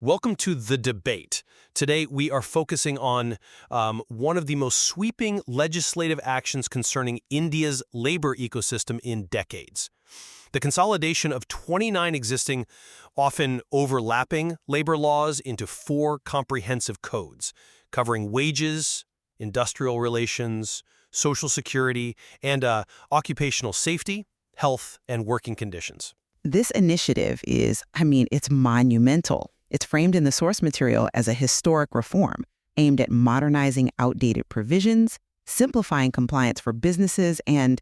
Welcome to The Debate. Today, we are focusing on one of the most sweeping legislative actions concerning India's labor ecosystem in decades. The consolidation of 29 existing, often overlapping labor laws into 4 comprehensive codes, covering wages, industrial relations, social security, and occupational safety, health, and working conditions. This initiative it's monumental. It's framed in the source material as a historic reform aimed at modernizing outdated provisions, simplifying compliance for businesses, and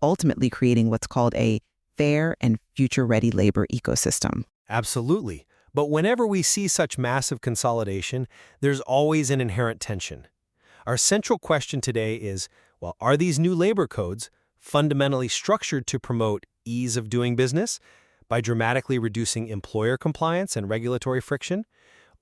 ultimately creating what's called a fair and future-ready labor ecosystem. Absolutely. But whenever we see such massive consolidation, there's always an inherent tension. Our central question today is, are these new labor codes fundamentally structured to promote ease of doing business by dramatically reducing employer compliance and regulatory friction?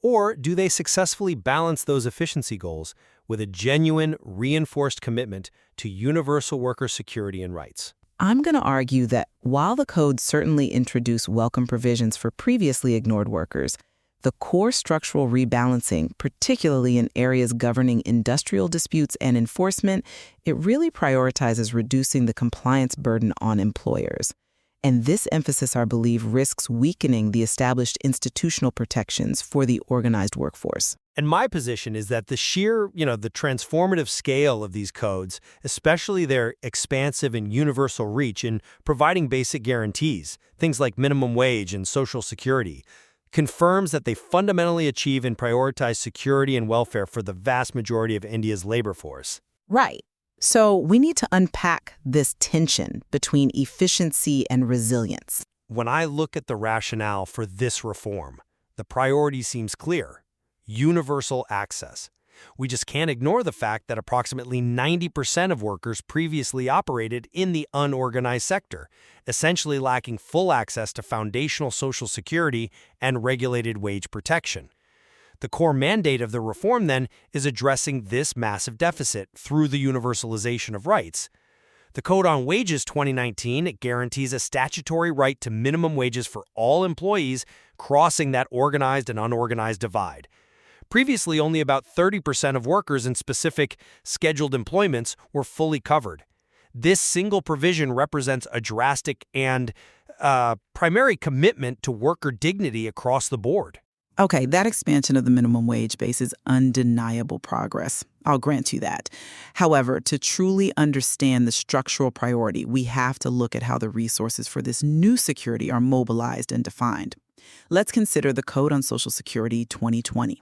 Or do they successfully balance those efficiency goals with a genuine, reinforced commitment to universal worker security and rights? I'm going to argue that while the codes certainly introduce welcome provisions for previously ignored workers, the core structural rebalancing, particularly in areas governing industrial disputes and enforcement, it really prioritizes reducing the compliance burden on employers. And this emphasis, I believe, risks weakening the established institutional protections for the organized workforce. And my position is that the sheer, the transformative scale of these codes, especially their expansive and universal reach in providing basic guarantees, things like minimum wage and social security, confirms that they fundamentally achieve and prioritize security and welfare for the vast majority of India's labor force. Right. So we need to unpack this tension between efficiency and resilience. When I look at the rationale for this reform, the priority seems clear: universal access. We just can't ignore the fact that approximately 90% of workers previously operated in the unorganized sector, essentially lacking full access to foundational social security and regulated wage protection. The core mandate of the reform, then, is addressing this massive deficit through the universalization of rights. The Code on Wages 2019 guarantees a statutory right to minimum wages for all employees, crossing that organized and unorganized divide. Previously, only about 30% of workers in specific scheduled employments were fully covered. This single provision represents a drastic and primary commitment to worker dignity across the board. Okay, that expansion of the minimum wage base is undeniable progress. I'll grant you that. However, to truly understand the structural priority, we have to look at how the resources for this new security are mobilized and defined. Let's consider the Code on Social Security 2020.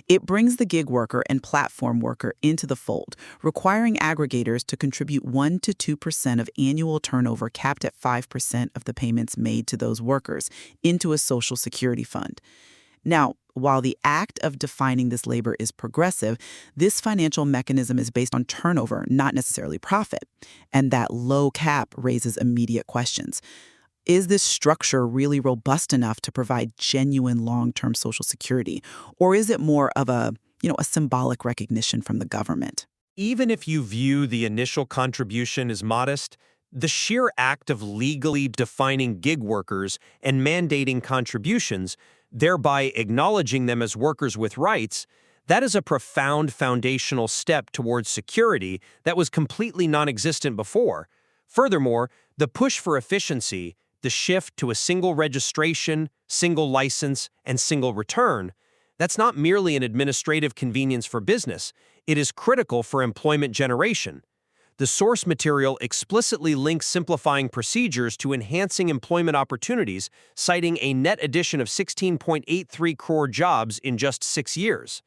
It brings the gig worker and platform worker into the fold, requiring aggregators to contribute 1% to 2% of annual turnover capped at 5% of the payments made to those workers into a social security fund. Now, while the act of defining this labor is progressive, this financial mechanism is based on turnover, not necessarily profit. And that low cap raises immediate questions. Is this structure really robust enough to provide genuine long-term social security? Or is it more of a symbolic recognition from the government? Even if you view the initial contribution as modest, the sheer act of legally defining gig workers and mandating contributions, thereby acknowledging them as workers with rights, that is a profound foundational step towards security that was completely non-existent before. Furthermore, the push for efficiency, the shift to a single registration, single license, and single return, that's not merely an administrative convenience for business. It is critical for employment generation. The source material explicitly links simplifying procedures to enhancing employment opportunities, citing a net addition of 16.83 crore jobs in just 6 years.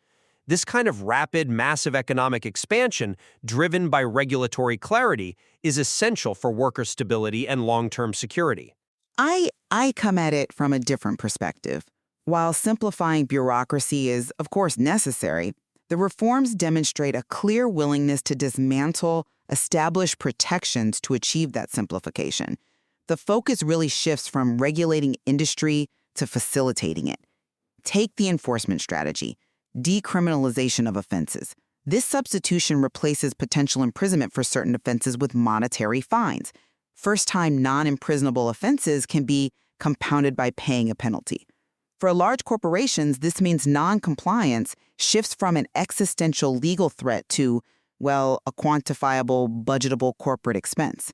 This kind of rapid, massive economic expansion, driven by regulatory clarity, is essential for worker stability and long-term security. I come at it from a different perspective. While simplifying bureaucracy is, of course, necessary, the reforms demonstrate a clear willingness to dismantle established protections to achieve that simplification. The focus really shifts from regulating industry to facilitating it. Take the enforcement strategy, decriminalization of offenses. This substitution replaces potential imprisonment for certain offenses with monetary fines. First-time non-imprisonable offenses can be compounded by paying a penalty. For large corporations, this means non-compliance shifts from an existential legal threat to, well, a quantifiable, budgetable corporate expense.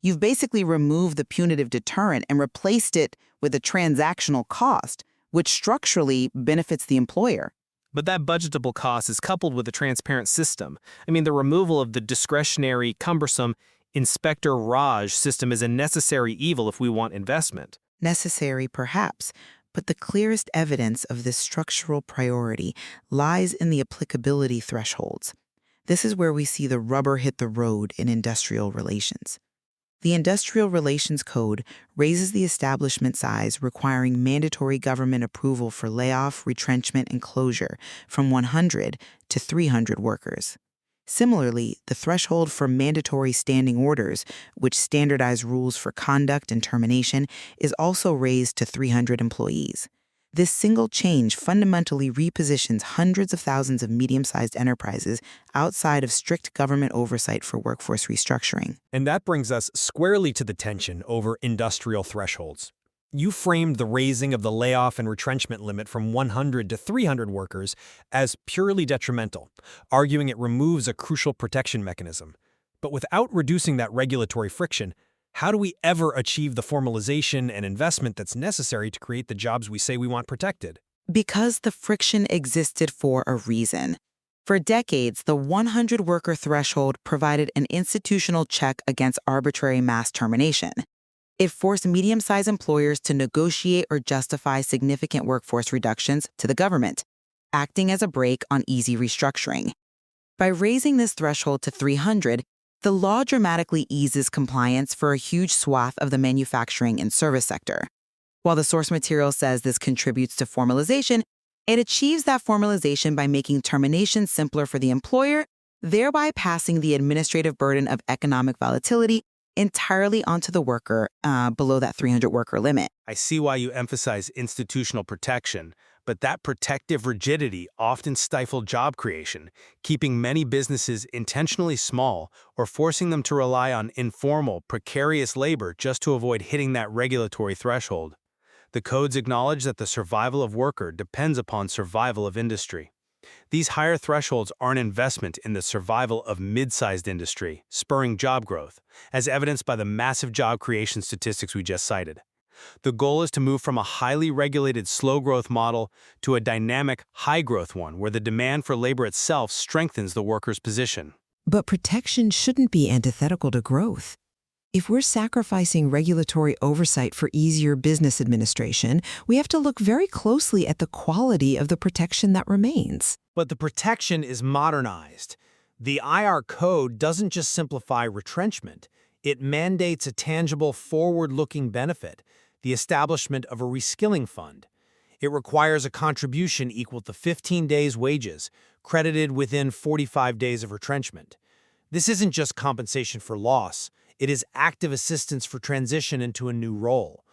You've basically removed the punitive deterrent and replaced it with a transactional cost, which structurally benefits the employer. But that budgetable cost is coupled with a transparent system. The removal of the discretionary, cumbersome Inspector Raj system is a necessary evil if we want investment. Necessary, perhaps, but the clearest evidence of this structural priority lies in the applicability thresholds. This is where we see the rubber hit the road in industrial relations. The Industrial Relations Code raises the establishment size requiring mandatory government approval for layoff, retrenchment, and closure from 100 to 300 workers. Similarly, the threshold for mandatory standing orders, which standardize rules for conduct and termination, is also raised to 300 employees. This single change fundamentally repositions hundreds of thousands of medium-sized enterprises outside of strict government oversight for workforce restructuring. And that brings us squarely to the tension over industrial thresholds. You framed the raising of the layoff and retrenchment limit from 100 to 300 workers as purely detrimental, arguing it removes a crucial protection mechanism. But without reducing that regulatory friction, how do we ever achieve the formalization and investment that's necessary to create the jobs we say we want protected? Because the friction existed for a reason. For decades, the 100-worker threshold provided an institutional check against arbitrary mass termination. It forced medium-sized employers to negotiate or justify significant workforce reductions to the government, acting as a brake on easy restructuring. By raising this threshold to 300, the law dramatically eases compliance for a huge swath of the manufacturing and service sector. While the source material says this contributes to formalization, it achieves that formalization by making termination simpler for the employer, thereby passing the administrative burden of economic volatility entirely onto the worker below that 300-worker limit. I see why you emphasize institutional protection, but that protective rigidity often stifled job creation, keeping many businesses intentionally small or forcing them to rely on informal, precarious labor just to avoid hitting that regulatory threshold. The codes acknowledge that the survival of worker depends upon survival of industry. These higher thresholds are an investment in the survival of mid-sized industry, spurring job growth, as evidenced by the massive job creation statistics we just cited. The goal is to move from a highly regulated slow-growth model to a dynamic, high-growth one where the demand for labor itself strengthens the worker's position. But protection shouldn't be antithetical to growth. If we're sacrificing regulatory oversight for easier business administration, we have to look very closely at the quality of the protection that remains. But the protection is modernized. The IR code doesn't just simplify retrenchment. It mandates a tangible, forward-looking benefit, the establishment of a reskilling fund. It requires a contribution equal to 15 days' wages, credited within 45 days of retrenchment. This isn't just compensation for loss. It is active assistance for transition into a new role.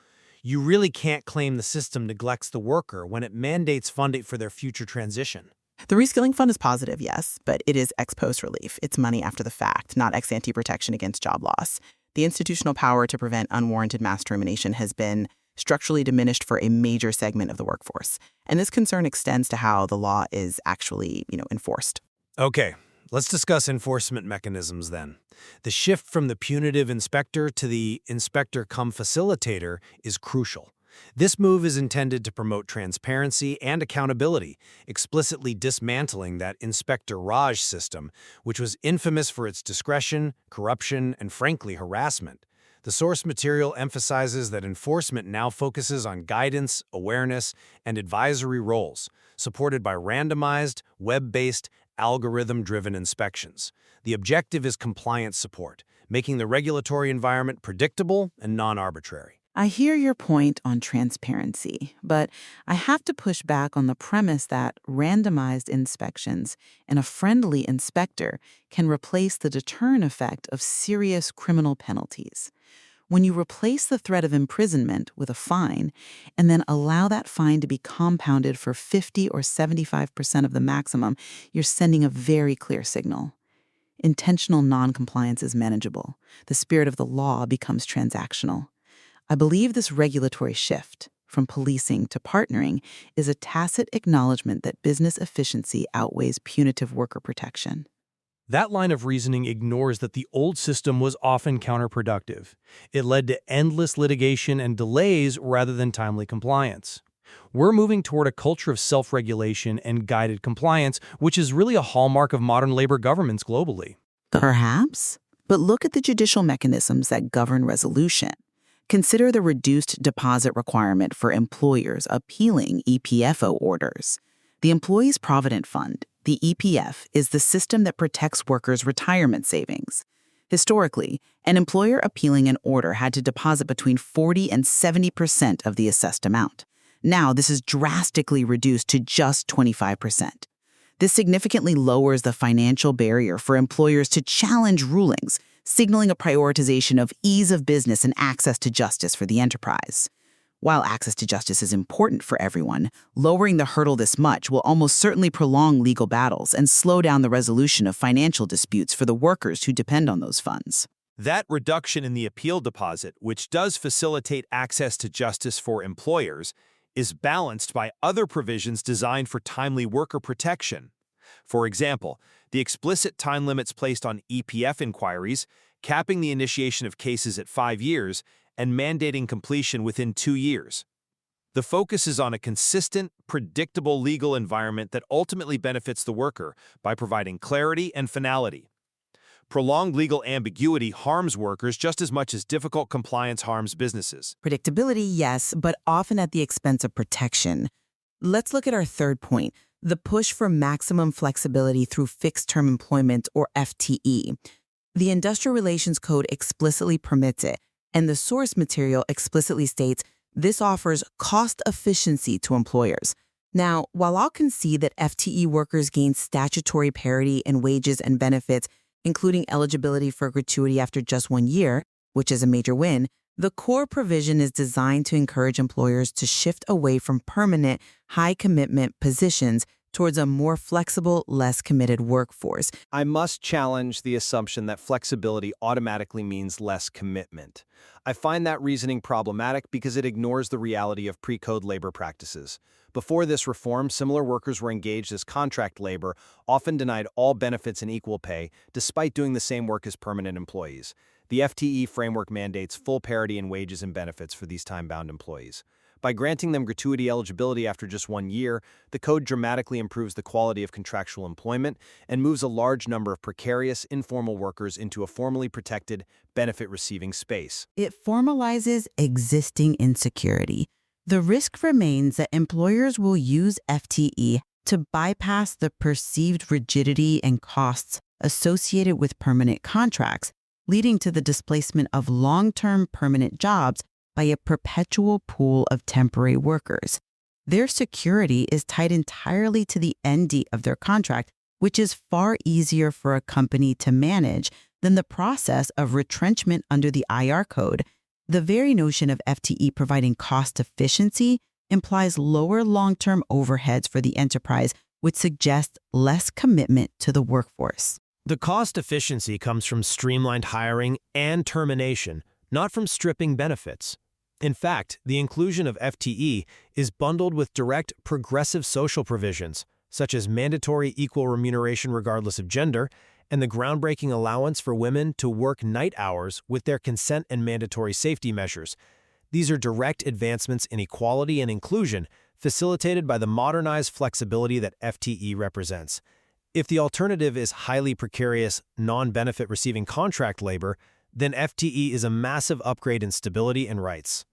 You really can't claim the system neglects the worker when it mandates funding for their future transition. The reskilling fund is positive, yes, but it is ex post relief. It's money after the fact, not ex ante protection against job loss. The institutional power to prevent unwarranted mass termination has been structurally diminished for a major segment of the workforce. And this concern extends to how the law is actually, enforced. Okay, let's discuss enforcement mechanisms then. The shift from the punitive inspector to the inspector-cum-facilitator is crucial. This move is intended to promote transparency and accountability, explicitly dismantling that Inspector Raj system, which was infamous for its discretion, corruption, and frankly, harassment. The source material emphasizes that enforcement now focuses on guidance, awareness, and advisory roles, supported by randomized, web-based, algorithm-driven inspections. The objective is compliance support, making the regulatory environment predictable and non-arbitrary. I hear your point on transparency, but I have to push back on the premise that randomized inspections and a friendly inspector can replace the deterrent effect of serious criminal penalties. When you replace the threat of imprisonment with a fine and then allow that fine to be compounded for 50 or 75% of the maximum, you're sending a very clear signal. Intentional noncompliance is manageable. The spirit of the law becomes transactional. I believe this regulatory shift, from policing to partnering is a tacit acknowledgement that business efficiency outweighs punitive worker protection. That line of reasoning ignores that the old system was often counterproductive. It led to endless litigation and delays rather than timely compliance. We're moving toward a culture of self-regulation and guided compliance, which is really a hallmark of modern labor governments globally. Perhaps, but look at the judicial mechanisms that govern resolution. Consider the reduced deposit requirement for employers appealing EPFO orders. The Employees Provident Fund, the EPF, is the system that protects workers' retirement savings. Historically, an employer appealing an order had to deposit between 40 and 70% of the assessed amount. Now, this is drastically reduced to just 25%. This significantly lowers the financial barrier for employers to challenge rulings, signaling a prioritization of ease of business and access to justice for the enterprise. While access to justice is important for everyone, lowering the hurdle this much will almost certainly prolong legal battles and slow down the resolution of financial disputes for the workers who depend on those funds. That reduction in the appeal deposit, which does facilitate access to justice for employers, is balanced by other provisions designed for timely worker protection. For example, the explicit time limits placed on EPF inquiries, capping the initiation of cases at 5 years, and mandating completion within 2 years. The focus is on a consistent, predictable legal environment that ultimately benefits the worker by providing clarity and finality. Prolonged legal ambiguity harms workers just as much as difficult compliance harms businesses. Predictability, yes, but often at the expense of protection. Let's look at our third point, the push for maximum flexibility through fixed-term employment, or FTE. The Industrial Relations Code explicitly permits it, and the source material explicitly states this offers cost efficiency to employers. Now, while I'll concede that FTE workers gain statutory parity in wages and benefits, including eligibility for gratuity after just 1 year, which is a major win, the core provision is designed to encourage employers to shift away from permanent, high-commitment positions towards a more flexible, less committed workforce. I must challenge the assumption that flexibility automatically means less commitment. I find that reasoning problematic because it ignores the reality of pre-code labor practices. Before this reform, similar workers were engaged as contract labor, often denied all benefits and equal pay, despite doing the same work as permanent employees. The FTE framework mandates full parity in wages and benefits for these time-bound employees. By granting them gratuity eligibility after just 1 year, the code dramatically improves the quality of contractual employment and moves a large number of precarious, informal workers into a formally protected, benefit-receiving space. It formalizes existing insecurity. The risk remains that employers will use FTE to bypass the perceived rigidity and costs associated with permanent contracts, leading to the displacement of long-term permanent jobs by a perpetual pool of temporary workers. Their security is tied entirely to the end date of their contract, which is far easier for a company to manage than the process of retrenchment under the IR code. The very notion of FTE providing cost efficiency implies lower long-term overheads for the enterprise, which suggests less commitment to the workforce. The cost efficiency comes from streamlined hiring and termination, not from stripping benefits. In fact, the inclusion of FTE is bundled with direct progressive social provisions, such as mandatory equal remuneration regardless of gender, and the groundbreaking allowance for women to work night hours with their consent and mandatory safety measures. These are direct advancements in equality and inclusion, facilitated by the modernized flexibility that FTE represents. If the alternative is highly precarious, non-benefit receiving contract labor, then FTE is a massive upgrade in stability and rights.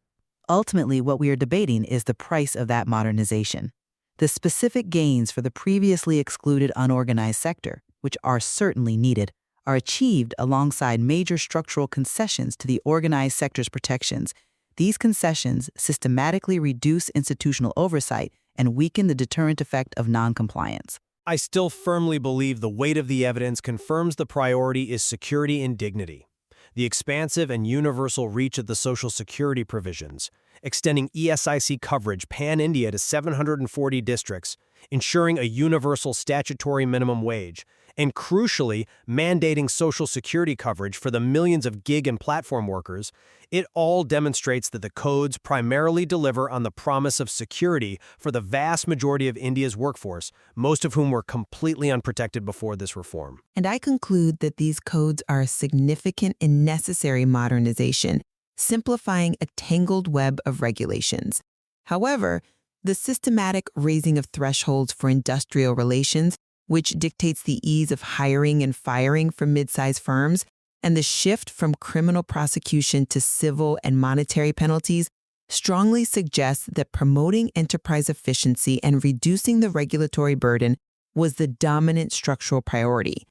Ultimately, what we are debating is the price of that modernization. The specific gains for the previously excluded unorganized sector, which are certainly needed, are achieved alongside major structural concessions to the organized sector's protections. These concessions systematically reduce institutional oversight and weaken the deterrent effect of noncompliance. I still firmly believe the weight of the evidence confirms the priority is security and dignity. The expansive and universal reach of the Social Security provisions, extending ESIC coverage pan-India to 740 districts, ensuring a universal statutory minimum wage, and crucially, mandating Social Security coverage for the millions of gig and platform workers, it all demonstrates that the codes primarily deliver on the promise of security for the vast majority of India's workforce, most of whom were completely unprotected before this reform. And I conclude that these codes are a significant and necessary modernization, simplifying a tangled web of regulations. However, the systematic raising of thresholds for industrial relations, which dictates the ease of hiring and firing for mid-sized firms, and the shift from criminal prosecution to civil and monetary penalties, strongly suggests that promoting enterprise efficiency and reducing the regulatory burden was the dominant structural priority.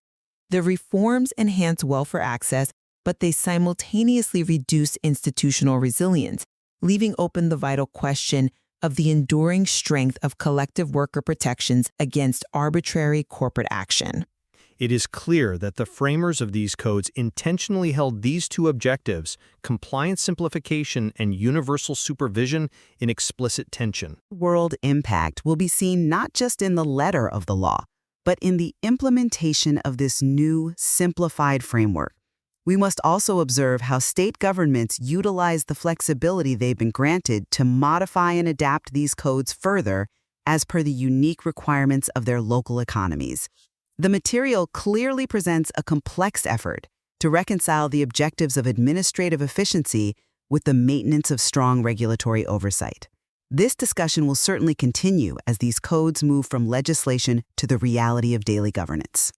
The reforms enhance welfare access, but they simultaneously reduce institutional resilience, leaving open the vital question of the enduring strength of collective worker protections against arbitrary corporate action. It is clear that the framers of these codes intentionally held these two objectives, compliance simplification and universal supervision, in explicit tension. World impact will be seen not just in the letter of the law, but in the implementation of this new, simplified framework. We must also observe how state governments utilize the flexibility they've been granted to modify and adapt these codes further as per the unique requirements of their local economies. The material clearly presents a complex effort to reconcile the objectives of administrative efficiency with the maintenance of strong regulatory oversight. This discussion will certainly continue as these codes move from legislation to the reality of daily governance.